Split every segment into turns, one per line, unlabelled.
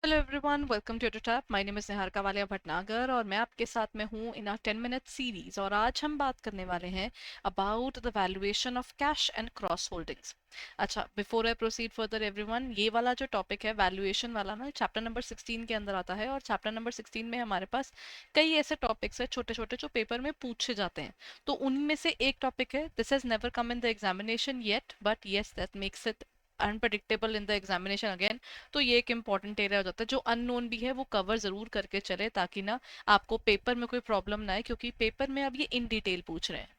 Hello everyone, welcome to top. My name is Niharika Walia Bhatnagar और मैं आपके साथ में हूँ इन अ 10 मिनट सीरीज। और आज हम बात करने वाले हैं about the valuation of cash and cross holdings. अच्छा, before I proceed further everyone, ये वाला जो टॉपिक है वैल्यूएशन वाला ना, चैप्टर नंबर 16 के अंदर आता है। और चैप्टर नंबर 16 में हमारे पास कई ऐसे टॉपिक्स है छोटे छोटे जो पेपर में पूछे जाते हैं। तो उनमें से एक टॉपिक है, this has never come in the examination yet, but yes that makes it unpredictable in the examination again. तो ये एक इंपॉर्टेंट एरिया हो जाता है, जो अननोन भी है वो कवर जरूर करके चले, ताकि ना आपको पेपर में कोई प्रॉब्लम ना आए, क्योंकि पेपर में अब ये इन डिटेल पूछ रहे हैं।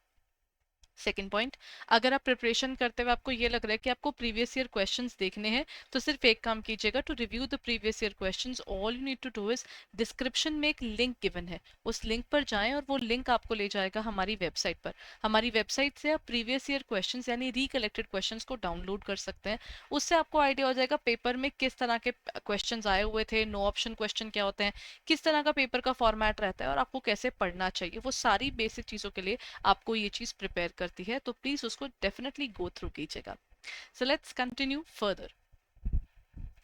सेकेंड पॉइंट, अगर आप प्रिपरेशन करते हुए आपको ये लग रहा है कि आपको प्रीवियस ईयर क्वेश्चंस देखने हैं, तो सिर्फ एक काम कीजिएगा, to review the previous year questions all you need to do is, description में एक लिंक गिवन है, उस लिंक पर जाएं और वो लिंक आपको ले जाएगा हमारी वेबसाइट पर। हमारी वेबसाइट से आप प्रीवियस ईयर क्वेश्चंस यानी रिकलेक्टेड क्वेश्चंस को डाउनलोड कर सकते हैं। उससे आपको आइडिया हो जाएगा पेपर में किस तरह के क्वेश्चंस आए हुए थे, नो ऑप्शन क्वेश्चन क्या होते हैं, किस तरह का पेपर का फॉर्मेट रहता है और आपको कैसे पढ़ना चाहिए। वो सारी बेसिक चीज़ों के लिए आपको ये चीज़ प्रिपेयर करती है, तो प्लीज़ उसको डेफिनेटली गो थ्रू कीजिएगा। So let's continue further.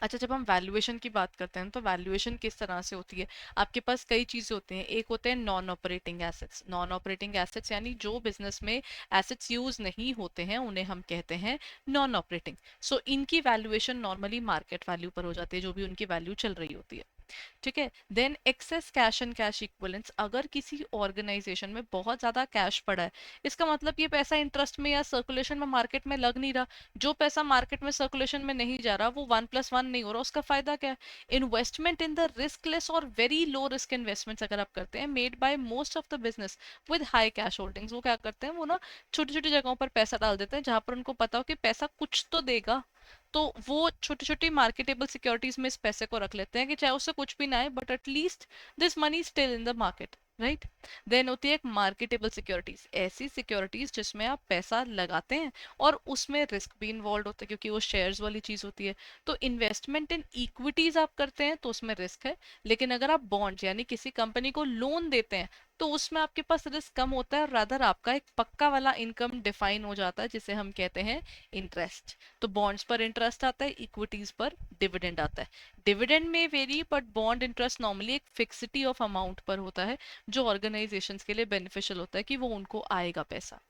अच्छा, जब हम वैल्यूएशन की बात करते हैं तो वैल्यूएशन किस तरह से होती है। आपके पास कई चीज़ें होती हैं। एक होते हैं non operating assets. Non operating assets यानी जो बिजनेस में एसेट्स यूज नहीं होते हैं, उन्हें हम कहते हैं नॉन ऑपरेटिंग। सो इनकी वैल्यूएशन नॉर्मली मार्केट वैल्यू पर हो जाती है, जो भी उनकी वैल्यू चल रही होती है। ठीक है। Then excess cash and cash equivalents, अगर किसी ऑर्गेनाइजेशन में बहुत ज्यादा कैश पड़ा है, इसका मतलब ये पैसा इंटरेस्ट में या सर्कुलेशन में मार्केट में लग नहीं रहा। जो पैसा मार्केट में सर्कुलेशन में नहीं जा रहा, वो 1+1 नहीं हो रहा, उसका फायदा क्या है। इन्वेस्टमेंट इन द रिस्कलेस और वेरी लो रिस्क इन्वेस्टमेंट्स अगर आप करते हैं, made by most of the business with high cash holdings, वो क्या करते हैं, वो ना छोटी छोटी जगहों पर पैसा डाल देते हैं, जहां पर उनको पता हो कि पैसा कुछ तो देगा। तो वो छोटी छोटी मार्केटेबल सिक्योरिटीज में इस पैसे को रख लेते हैं, कि चाहे उससे कुछ भी ना आए, but at least this money still in the market, right. Then होती है एक मार्केटेबल सिक्योरिटीज, ऐसी सिक्योरिटीज जिसमें आप पैसा लगाते हैं और उसमें रिस्क भी इन्वॉल्व होता है, क्योंकि वो शेयर्स वाली चीज होती है। तो इन्वेस्टमेंट इन इक्विटीज आप करते हैं तो उसमें रिस्क है, लेकिन अगर आप बॉन्ड यानी किसी कंपनी को लोन देते हैं, तो उसमें आपके पास रिस्क कम होता है, और रादर आपका एक पक्का वाला इनकम डिफाइन हो जाता है, जिसे हम कहते हैं इंटरेस्ट। तो बॉन्ड्स पर इंटरेस्ट आता है, इक्विटीज पर डिविडेंड आता है। डिविडेंड में very, but bond interest normally एक फिक्सिटी ऑफ अमाउंट पर होता है, जो ऑर्गेनाइजेशंस के लिए बेनिफिशियल होता है, कि वो उनको आएगा पैसा।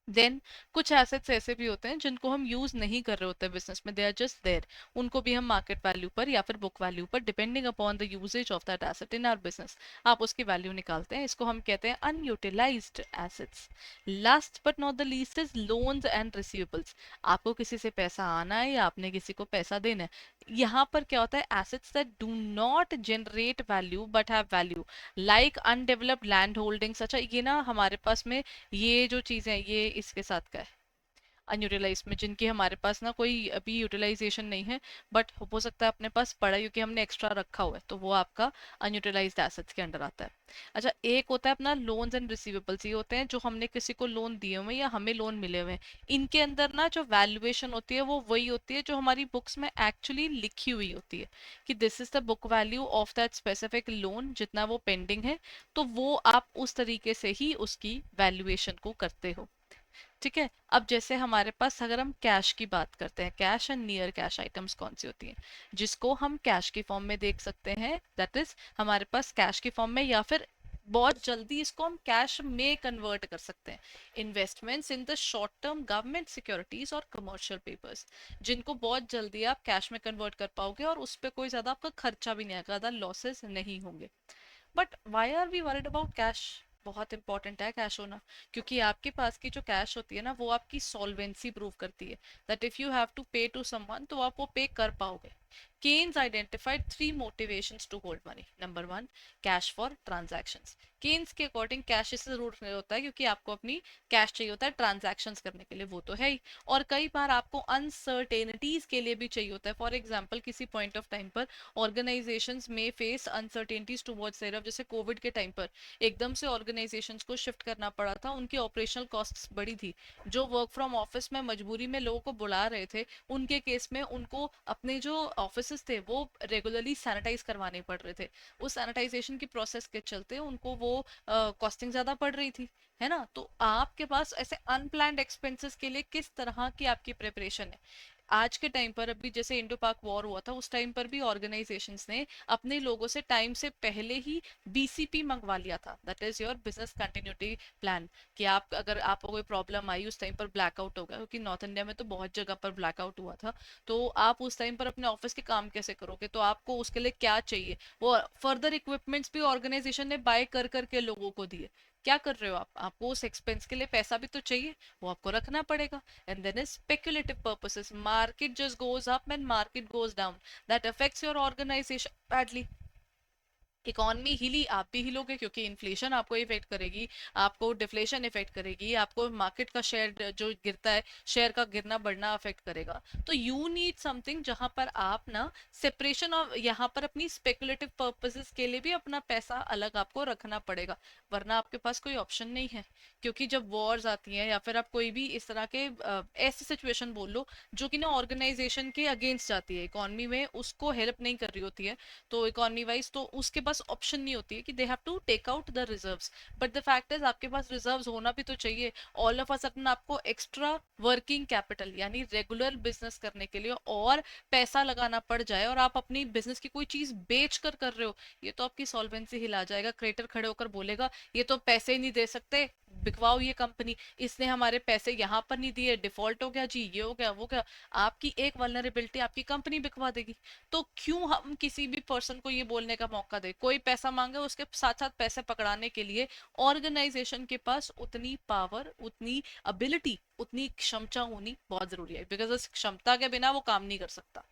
देन कुछ एसेट्स ऐसे भी होते हैं जिनको हम यूज नहीं कर रहे होते बिजनेस में, दे आर जस्ट देयर। उनको भी हम मार्केट वैल्यू पर या फिर बुक वैल्यू पर, depending upon the usages of that asset in our business, आप उसकी वैल्यू निकालते हैं। इसको हम कहते हैं unutilised assets. Last but not the least is loans and receivables. आपको किसी से पैसा आना है या आपने किसी को पैसा देना है, यहाँ पर क्या होता है, assets that do not generate value but have value, like undeveloped land holdings. अच्छा, ये ना हमारे पास में ये जो चीज़ है, ये इसके साथ का है अनयूटिलाइज में, जिनकी हमारे पास ना कोई अभी यूटिलाइजेशन नहीं है, बट हो सकता है अपने पास पड़ा है क्योंकि हमने एक्स्ट्रा रखा हुआ है, तो वो आपका अनयूटिलाइज्ड एसेट्स के अंडर आता है। अच्छा, एक होता है अपना लोन्स एंड रिसीवेबल्स। ये होते हैं जो हमने किसी को लोन दिए हुए हैं या हमें लोन मिले हुए हैं। इनके अंदर ना जो वैल्यूएशन होती है वो वही होती है जो हमारी बुक्स में एक्चुअली लिखी हुई होती है, कि this is the book value of that specific loan, जितना वो पेंडिंग है। तो वो आप उस तरीके से ही उसकी वैल्यूएशन को करते हो। ठीक है। अब जैसे हमारे पास अगर हम कैश की बात करते हैं, cash and near cash items कौन सी होती हैं, जिसको हम कैश की फॉर्म में देख सकते हैं, दैट इज हमारे पास कैश की फॉर्म में, या फिर बहुत जल्दी इसको हम कैश में कन्वर्ट कर सकते हैं, investments in the short term government securities और कमर्शियल पेपर्स, जिनको बहुत जल्दी आप कैश में कन्वर्ट कर पाओगे और उस पर कोई ज्यादा आपका खर्चा भी नहीं आएगा, ज्यादा लॉसेस नहीं होंगे। But why are we worried about cash. बहुत इंपॉर्टेंट है कैश होना, क्योंकि आपके पास की जो कैश होती है ना, वो आपकी सॉल्वेंसी प्रूव करती है, that if you have to pay to someone तो आप वो पे कर पाओगे। Keynes identified three motivations to hold money. Number one, cash for transactions. Keynes के अकॉर्डिंग कैश इससे जरूर होता है क्योंकि आपको अपनी कैश चाहिए होता है ट्रांजैक्शंस करने के लिए, वो तो है ही। और कई बार आपको अनसर्टेनिटीज के लिए भी चाहिए होता है। फॉर एग्जांपल, किसी पॉइंट ऑफ टाइम पर ऑर्गेनाइजेशंस में फेस अनसर्टेनिटीज टुवर्ड्स देयर, जैसे कोविड के टाइम पर एकदम से ऑर्गेनाइजेशंस को शिफ्ट करना पड़ा था, उनकी ऑपरेशनल कॉस्ट्स बड़ी थी। जो वर्क फ्रॉम ऑफिस में मजबूरी में लोगों को बुला रहे थे, उनके केस में उनको अपने जो ऑफिस थे वो रेगुलरली सैनिटाइज करवाने पड़ रहे थे। उस सैनिटाइजेशन की प्रोसेस के चलते उनको वो कॉस्टिंग ज्यादा पड़ रही थी, है ना। तो आपके पास ऐसे अनप्लैन्ड एक्सपेंसेस के लिए किस तरह की आपकी प्रिपरेशन है, आज के टाइम पर अभी जैसे इंडो पाक वॉर हुआ था, उस टाइम पर भी ऑर्गेनाइजेशंस ने अपने लोगों से टाइम से पहले ही बीसीपी मंगवा लिया था, that is your business continuity plan. कि आप अगर आपको कोई प्रॉब्लम आई, उस टाइम पर ब्लैकआउट हो गया, क्योंकि नॉर्थ इंडिया में तो बहुत जगह पर ब्लैकआउट हुआ था, तो आप उस टाइम पर अपने ऑफिस के काम कैसे करोगे, तो आपको उसके लिए क्या चाहिए, वो फर्दर इक्विपमेंट्स भी ऑर्गेनाइजेशन ने बाय कर करके लोगों को दिए। क्या कर रहे हो आप, आपको उस एक्सपेंस के लिए पैसा भी तो चाहिए, वो आपको रखना पड़ेगा। And then is speculative purposes. Market just goes up and market goes down. That affects your organization badly. Economy हिली, आप भी हिलोगे, क्योंकि इन्फ्लेशन आपको इफेक्ट करेगी, आपको डिफ्लेशन इफेक्ट करेगी, आपको मार्केट का शेयर जो गिरता है, शेयर का गिरना बढ़ना अफेक्ट करेगा। तो यू नीड समथिंग जहां पर आप ना सेपरेशन ऑफ, यहाँ पर अपनी स्पेकुलेटिव पर्पसेस के लिए भी अपना पैसा अलग आपको रखना पड़ेगा, वरना आपके पास कोई ऑप्शन नहीं है। क्योंकि जब वॉर्स आती हैं या फिर आप कोई भी इस तरह के ऐसी सिचुएशन बोल लो जो कि ना ऑर्गेनाइजेशन के अगेंस्ट जाती है, इकोनॉमी में उसको हेल्प नहीं कर रही होती है, तो इकोनॉमी वाइज तो उसके पास ऑप्शन नहीं होती है कि they have to take out the reserves. But the fact is आपके पास रिजर्व्स होना भी तो चाहिए। ऑल ऑफ अ सडन आपको एक्स्ट्रा वर्किंग कैपिटल यानी रेगुलर बिजनेस करने के लिए और पैसा लगाना पड़ जाए, और आप अपनी बिजनेस की कोई चीज बेच कर रहे हो, ये तो आपकी सॉल्वेंसी हिला जाएगा। क्रेडिटर खड़े होकर बोलेगा ये तो पैसे ही नहीं दे सकते, बिकवाओ ये कंपनी, इसने हमारे पैसे यहाँ पर नहीं दिए, डिफॉल्ट हो गया जी, ये हो गया वो गया। आपकी एक वल्नरेबिलिटी आपकी कंपनी बिकवा देगी। तो क्यों हम किसी भी पर्सन को ये बोलने का मौका दे, कोई पैसा मांगे उसके साथ साथ पैसे पकड़ाने के लिए ऑर्गेनाइजेशन के पास उतनी पावर, उतनी एबिलिटी, उतनी क्षमता होनी बहुत जरूरी है, बिकॉज उस क्षमता के बिना वो काम नहीं कर सकता।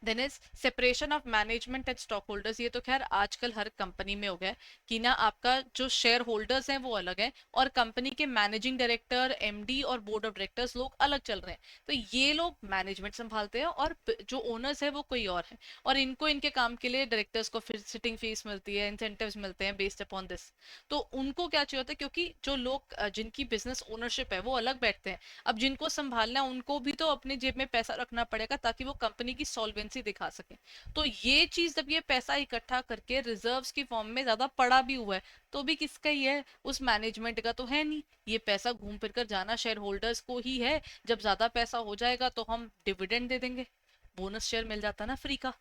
Then is separation of management and stockholders. ये तो खैर आजकल हर कंपनी में हो गया है कि ना आपका जो शेयर होल्डर्स हैं वो अलग है, और कंपनी के मैनेजिंग डायरेक्टर, एमडी और बोर्ड ऑफ डायरेक्टर्स लोग अलग चल रहे हैं। तो ये लोग मैनेजमेंट संभालते हैं और जो ओनर्स है वो कोई और है, और इनको इनके काम के लिए डायरेक्टर्स को फिर सिटिंग फीस मिलती है, इंसेंटिव्स मिलते हैं बेस्ड अपॉन दिस। तो उनको क्या चाहिए होता है, क्योंकि जो लोग जिनकी बिजनेस ओनरशिप है वो अलग बैठते हैं, अब जिनको संभालना है उनको भी तो अपनी जेब में पैसा रखना पड़ेगा ताकि वो कंपनी की सॉल्वेंसी दिखा सके। तो ये चीज जब ये पैसा इकट्ठा करके रिजर्व्स की फॉर्म में ज्यादा पड़ा भी हुआ है, तो भी किसका ही है, उस मैनेजमेंट का तो है नहीं। ये पैसा घूम फिर कर जाना शेयर होल्डर्स को ही है। जब ज्यादा पैसा हो जाएगा तो हम डिविडेंड दे देंगे, बोनस शेयर मिल जाता ना फ्री का,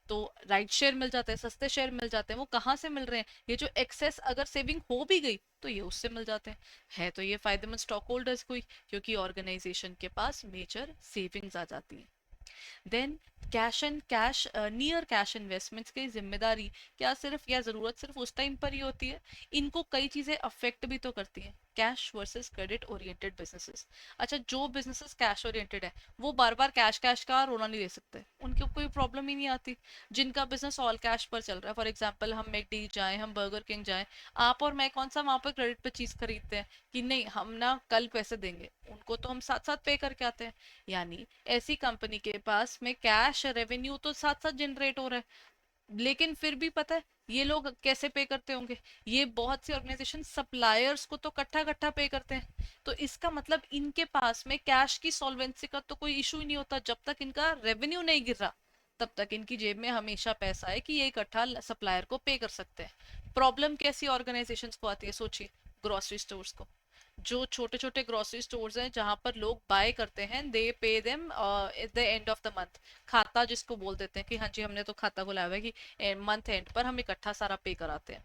तो राइट शेयर मिल जाते हैं, सस्ते शेयर मिल जाते हैं। वो कहाँ से मिल रहे हैं, ये जो एक्सेस अगर सेविंग हो भी गई तो ये उससे मिल जाते हैं। है तो ये फायदेमंद स्टॉक होल्डर्स को ही, क्योंकि ऑर्गेनाइजेशन के पास मेजर सेविंग्स आ जाती है। Then cash and cash near cash investments की जिम्मेदारी क्या सिर्फ या जरूरत सिर्फ उस टाइम पर ही होती है, इनको कई चीजें अफेक्ट भी तो करती हैं। Cash versus credit oriented businesses. अच्छा, जो बिजनेसेस कैश ओरिएंटेड है वो बार बार कैश कैश का रोना नहीं दे सकते, उनकी कोई प्रॉब्लम ही नहीं आती। जिनका बिजनेस ऑल कैश पर चल रहा है, फॉर एग्जांपल हम मैकडी जाएं, हम बर्गर किंग जाएं, आप और मैं कौन सा वहां पर क्रेडिट पे चीज खरीदते हैं कि नहीं हम ना कल पैसे देंगे, उनको तो हम साथ साथ पे करके आते हैं। यानी ऐसी कंपनी के पास में कैश रेवेन्यू तो साथ साथ जनरेट हो रहा है, लेकिन फिर भी पता है ये लोग कैसे पे करते होंगे, ये बहुत सी ऑर्गेनाइजेशन सप्लायर्स को तो कट्ठा कट्ठा पे करते हैं। तो इसका मतलब इनके पास में कैश की सॉल्वेंसी का तो कोई इशू ही नहीं होता, जब तक इनका रेवेन्यू नहीं गिर रहा तब तक इनकी जेब में हमेशा पैसा है कि ये इकट्ठा सप्लायर को पे कर सकते हैं। प्रॉब्लम कैसी ऑर्गेनाइजेशंस को आती है, सोचिए, ग्रोसरी स्टोर्स को। जो छोटे छोटे ग्रोसरी स्टोर्स हैं जहां पर लोग बाय करते हैं, they pay them at the end of the month, खाता जिसको बोल देते हैं कि हाँ जी हमने तो खाता खुलाया हुआ है कि मंथ एंड पर हम इकट्ठा सारा पे कराते हैं।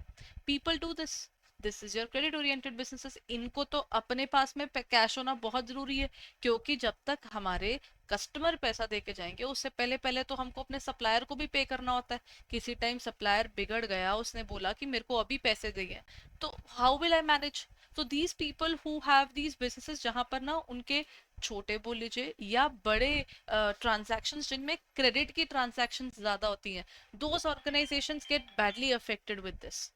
People do this, this is your credit oriented businesses. इनको तो अपने पास में कैश होना बहुत जरूरी है, क्योंकि जब तक हमारे कस्टमर पैसा दे के जाएंगे उससे पहले पहले तो हमको अपने सप्लायर को भी पे करना होता है। किसी टाइम सप्लायर बिगड़ गया, उसने बोला कि मेरे को अभी पैसे चाहिए, तो हाउ विल आई मैनेज। तो these people who have these businesses जहां पर ना उनके छोटे बोल लीजिए या बड़े ट्रांजैक्शंस जिनमें क्रेडिट की ट्रांजैक्शंस ज्यादा होती हैं, those organisations get badly affected with this.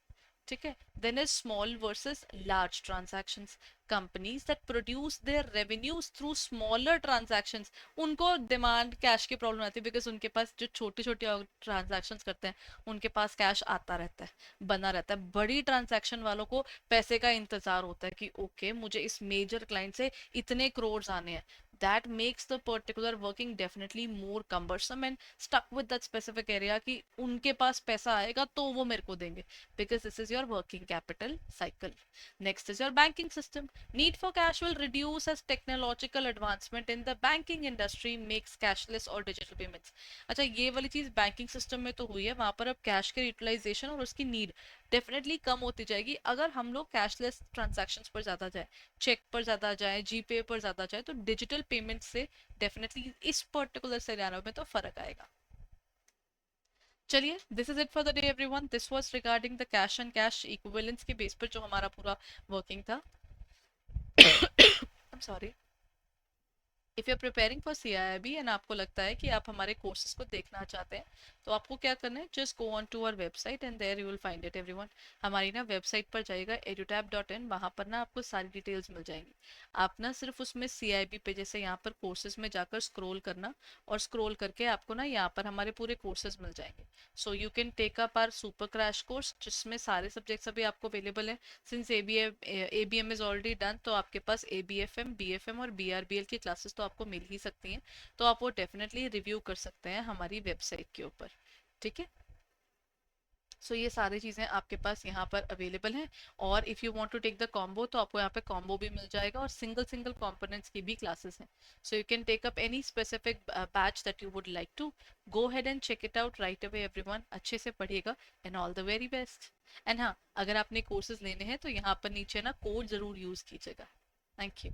ठीक है। Then is small versus large transactions. Companies that produce their revenues through smaller transactions, उनको डिमांड कैश की प्रॉब्लम आती है, बिकॉज उनके पास जो छोटी छोटी ट्रांजैक्शंस करते हैं उनके पास कैश आता रहता है, बना रहता है। बड़ी ट्रांजैक्शन वालों को पैसे का इंतजार होता है कि ओके मुझे इस मेजर क्लाइंट से इतने करोड़ आने हैं, that makes the particular working definitely more cumbersome and stuck with that specific area कि उनके पास पैसा आएगा तो वो मेरे को देंगे, because this is your working capital cycle. Next is your banking system. Need for cash will reduce as technological advancement in the banking industry makes cashless or digital payments. अच्छा, ये वाली चीज बैंकिंग सिस्टम में तो हुई है, वहां पर अब कैश के यूटिलाइजेशन और उसकी नीड डेफिनेटली कम होती जाएगी अगर हम लोग कैशलेस ट्रांजैक्शंस पर ज्यादा जाए, चेक पर ज्यादा जाए, जीपे पर ज्यादा जाए, तो डिजिटल पेमेंट से डेफिनेटली इस पर्टिकुलर सिनेरियो में तो फर्क आएगा. चलिए, this is it for the day everyone. This was regarding the cash and cash equivalence के बेस पर जो हमारा पूरा वर्किंग था. I am sorry. If you are preparing for CIIB and आपको लगता है कि आप हमारे कोर्सेज को देखना चाहते हैं, तो आपको क्या करना है, just go on to our website and there you will find it everyone. हमारी ना वेबसाइट पर जाइएगा edutab.in, वहाँ पर ना आपको सारी डिटेल्स मिल जाएंगी. आप ना सिर्फ उसमें CIIB पे जैसे यहाँ पर कोर्सेज में जाकर स्क्रॉल करना, और स्क्रॉल करके आपको ना यहाँ पर हमारे पूरे कोर्सेज मिल जाएंगे. So you can take up our super crash course जिसमें सारे सब्जेक्ट्स अभी आपको अवेलेबल हैं. Since ABM is already done, तो आपके पास ABFM, BFM और BRBL की क्लासेस तो आपको मिल ही सकती हैं. तो आप वो डेफिनेटली रिव्यू कर सकते हैं हमारी वेबसाइट के ऊपर. ठीक है. सो ये सारी चीज़ें आपके पास यहाँ पर अवेलेबल हैं. और if you want to take the combo, तो आपको यहाँ पे कॉम्बो भी मिल जाएगा और सिंगल सिंगल कंपोनेंट्स की भी क्लासेस हैं. So you can take up any specific batch that you would like to. Go ahead and check it out right away everyone. अच्छे से पढ़िएगा and all the very best. And हाँ, अगर आपने courses लेने हैं तो यहाँ पर नीचे ना कोड ज़रूर यूज़ कीजिएगा. Thank you.